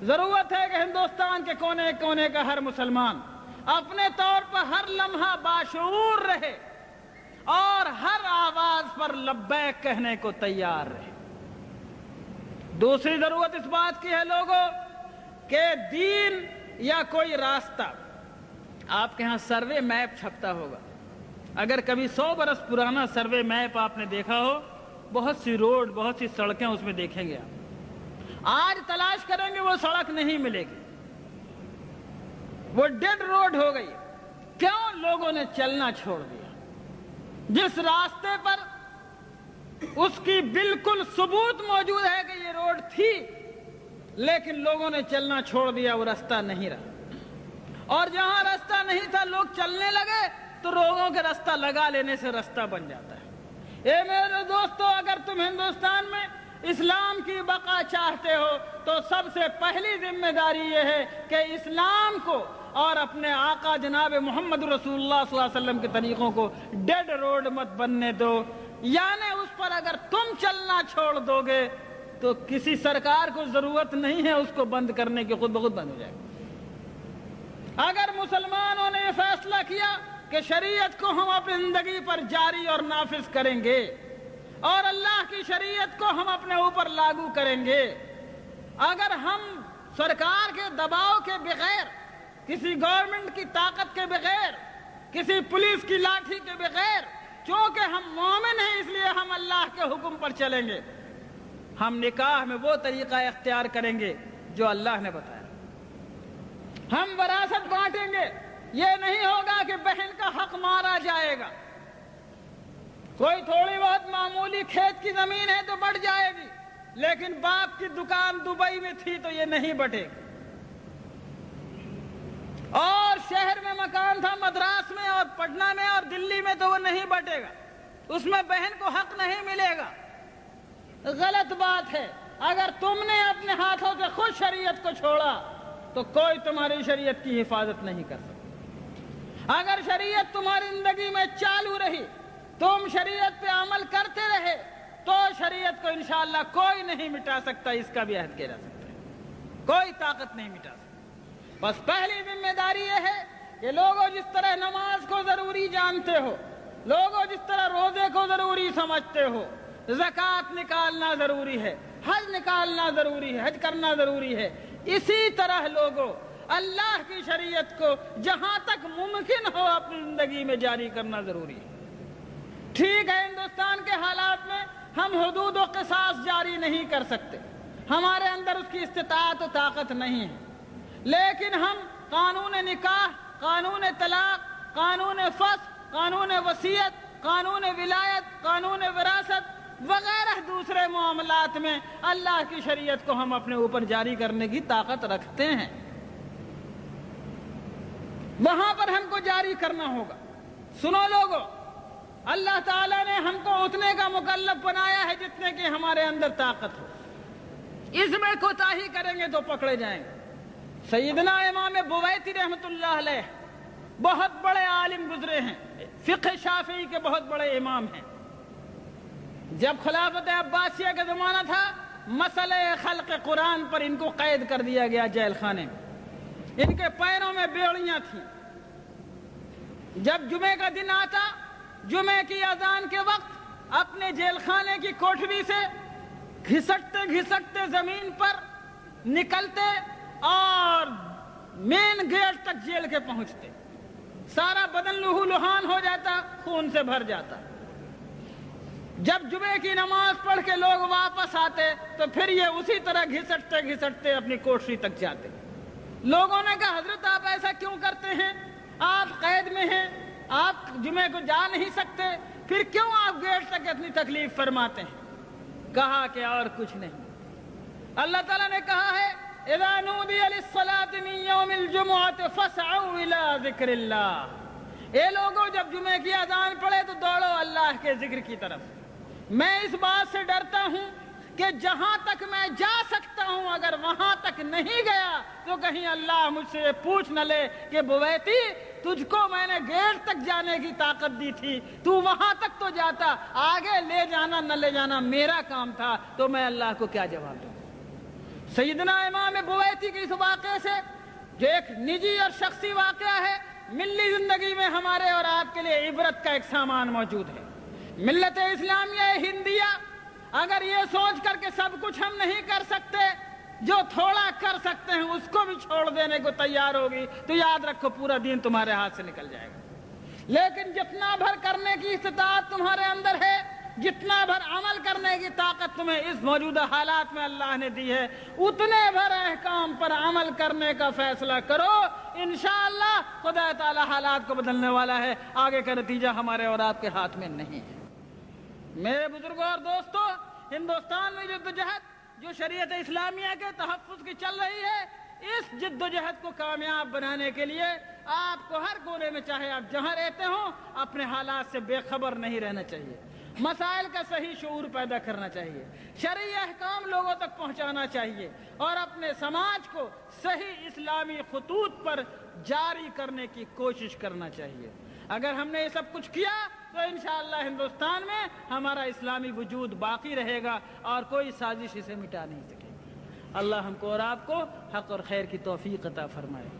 ضرورت ہے کہ ہندوستان کے کونے کونے کا ہر مسلمان اپنے طور پر ہر لمحہ باشعور رہے اور ہر آواز پر لبیک کہنے کو تیار رہے۔ دوسری ضرورت اس بات کی ہے لوگوں کہ دین یا کوئی راستہ، آپ کے ہاں سروے میپ چھپتا ہوگا، اگر کبھی 100 برس پرانا سروے میپ آپ نے دیکھا ہو، بہت سی روڈ، بہت سی سڑکیں اس میں دیکھیں گے آپ۔ آج تلاش کریں گے وہ سڑک نہیں ملے گی، وہ ڈیڈ روڈ ہو گئی۔ کیوں؟ لوگوں نے چلنا چھوڑ دیا۔ جس راستے پر اس کی بالکل ثبوت موجود ہے کہ یہ روڈ تھی، لیکن لوگوں نے چلنا چھوڑ دیا، وہ راستہ نہیں رہا۔ اور جہاں راستہ نہیں تھا لوگ چلنے لگے تو لوگوں کے راستہ لگا لینے سے راستہ بن جاتا ہے۔ اے میرے دوستو، اگر تم ہندوستان میں اسلام کی بقا چاہتے ہو تو سب سے پہلی ذمہ داری یہ ہے کہ اسلام کو اور اپنے آقا جناب محمد رسول اللہ صلی اللہ علیہ وسلم کے طریقوں کو ڈیڈ روڈ مت بننے دو، یعنی اس پر اگر تم چلنا چھوڑ دو گے تو کسی سرکار کو ضرورت نہیں ہے اس کو بند کرنے کی، خود بخود بند ہو جائے گا۔ اگر مسلمانوں نے یہ فیصلہ کیا کہ شریعت کو ہم اپنی زندگی پر جاری اور نافذ کریں گے اور اللہ کی شریعت کو ہم اپنے اوپر لاگو کریں گے، اگر ہم سرکار کے دباؤ کے بغیر، کسی گورنمنٹ کی طاقت کے بغیر، کسی پولیس کی لاٹھی کے بغیر، چونکہ ہم مومن ہیں اس لیے ہم اللہ کے حکم پر چلیں گے، ہم نکاح میں وہ طریقہ اختیار کریں گے جو اللہ نے بتایا، ہم وراثت بانٹیں گے، یہ نہیں ہوگا کہ بہن کا حق مارا جائے گا۔ کوئی تھوڑی بہت معمولی کھیت کی زمین ہے تو بڑھ جائے گی، لیکن باپ کی دکان دبئی میں تھی تو یہ نہیں بٹے گی، اور شہر میں مکان تھا مدراس میں اور پٹنہ میں اور دلی میں تو وہ نہیں بٹے گا، اس میں بہن کو حق نہیں ملے گا۔ غلط بات ہے۔ اگر تم نے اپنے ہاتھوں سے خود شریعت کو چھوڑا تو کوئی تمہاری شریعت کی حفاظت نہیں کر سکتا۔ اگر شریعت تمہاری زندگی میں چالو رہی، تم شریعت پہ عمل کرتے رہے، تو شریعت کو انشاءاللہ کوئی نہیں مٹا سکتا، اس کا بھی عہد کیا جا سکتا ہے، کوئی طاقت نہیں مٹا سکتا۔ بس پہلی ذمہ داری یہ ہے کہ لوگوں جس طرح نماز کو ضروری جانتے ہو، لوگوں جس طرح روزے کو ضروری سمجھتے ہو، زکوٰۃ نکالنا ضروری ہے، حج نکالنا ضروری ہے، حج کرنا ضروری ہے، اسی طرح لوگوں اللہ کی شریعت کو جہاں تک ممکن ہو اپنی زندگی میں جاری کرنا ضروری ہے۔ ٹھیک ہے، ہندوستان کے حالات میں ہم حدود و قصاص جاری نہیں کر سکتے، ہمارے اندر اس کی استطاعت و طاقت نہیں ہے، لیکن ہم قانون نکاح، قانون طلاق، قانون فسخ، قانون وصیت، قانون ولایت، قانون وراثت وغیرہ دوسرے معاملات میں اللہ کی شریعت کو ہم اپنے اوپر جاری کرنے کی طاقت رکھتے ہیں، وہاں پر ہم کو جاری کرنا ہوگا۔ سنو لوگوں، اللہ تعالیٰ نے ہم کو اتنے کا مکلف بنایا ہے جتنے کی ہمارے اندر طاقت ہو، اس میں کوتاہی کریں گے تو پکڑے جائیں گے۔ سیدنا امام بویتی رحمۃ اللہ علیہ بہت بڑے عالم گزرے ہیں، فقہ شافعی کے بہت بڑے امام ہیں۔ جب خلافت عباسیہ کا زمانہ تھا، مسئلہ خلق قرآن پر ان کو قید کر دیا گیا جیل خانے میں، ان کے پیروں میں بیڑیاں تھیں۔ جب جمعے کا دن آتا، جمعے کی اذان کے وقت اپنے جیل خانے کی کوٹھری سے گھسٹتے گھسٹتے زمین پر نکلتے اور مین گیٹ تک جیل کے پہنچتے، سارا بدن لہو لہان ہو جاتا، خون سے بھر جاتا۔ جب جمعے کی نماز پڑھ کے لوگ واپس آتے تو پھر یہ اسی طرح گھسٹتے گھسٹتے اپنی کوٹھری تک جاتے۔ لوگوں نے کہا حضرت آپ ایسا کیوں کرتے ہیں؟ آپ قید میں ہیں، آپ جمعے کو جا نہیں سکتے، پھر کیوں آپ گیٹ تک اپنی تکلیف فرماتے ہیں؟ کہا کہ اور کچھ نہیں، اللہ تعالیٰ نے کہا ہے اذا نودی للصلاة من یوم الجمعة فاسعوا الى ذکر اللہ، اے لوگوں جب جمعے کی اذان پڑھے تو دوڑو اللہ کے ذکر کی طرف۔ میں اس بات سے ڈرتا ہوں کہ جہاں تک میں جا سکتا ہوں اگر وہاں تک نہیں گیا تو کہیں اللہ مجھ سے پوچھ نہ لے کہ بویتی تجھ کو میں نے گیٹ تک جانے کی طاقت دی تھی، تو وہاں تک تو جاتا، آگے لے جانا نہ لے جانا میرا کام تھا، تو میں اللہ کو کیا جواب دوں؟ سیدنا امام بویتی کے اس واقعے سے جو ایک نجی اور شخصی واقعہ ہے، ملی زندگی میں ہمارے اور آپ کے لیے عبرت کا ایک سامان موجود ہے۔ ملت اسلامیہ ہندیہ اگر یہ سوچ کر کے سب کچھ ہم نہیں کر سکتے، جو تھوڑا کر سکتے ہیں اس کو بھی چھوڑ دینے کو تیار ہوگی، تو یاد رکھو پورا دین تمہارے ہاتھ سے نکل جائے گا۔ لیکن جتنا بھر کرنے کی استطاعت تمہارے اندر ہے، جتنا بھر عمل کرنے کی طاقت تمہیں اس موجودہ حالات میں اللہ نے دی ہے، اتنے بھر احکام پر عمل کرنے کا فیصلہ کرو۔ انشاءاللہ خدا تعالی حالات کو بدلنے والا ہے، آگے کا نتیجہ ہمارے اور آپ کے ہاتھ میں نہیں ہے۔ میرے بزرگوں اور دوستو، ہندوستان میں جدوجہد جو شریعت اسلامیہ کے تحفظ کی چل رہی ہے، اس جدوجہد کو کامیاب بنانے کے لیے آپ کو ہر کونے میں، چاہے آپ جہاں رہتے ہوں، اپنے حالات سے بے خبر نہیں رہنا چاہیے، مسائل کا صحیح شعور پیدا کرنا چاہیے، شرعی احکام لوگوں تک پہنچانا چاہیے، اور اپنے سماج کو صحیح اسلامی خطوط پر جاری کرنے کی کوشش کرنا چاہیے۔ اگر ہم نے یہ سب کچھ کیا تو انشاءاللہ ہندوستان میں ہمارا اسلامی وجود باقی رہے گا اور کوئی سازش اسے مٹا نہیں سکے گی۔ اللہ ہم کو اور آپ کو حق اور خیر کی توفیق عطا فرمائے۔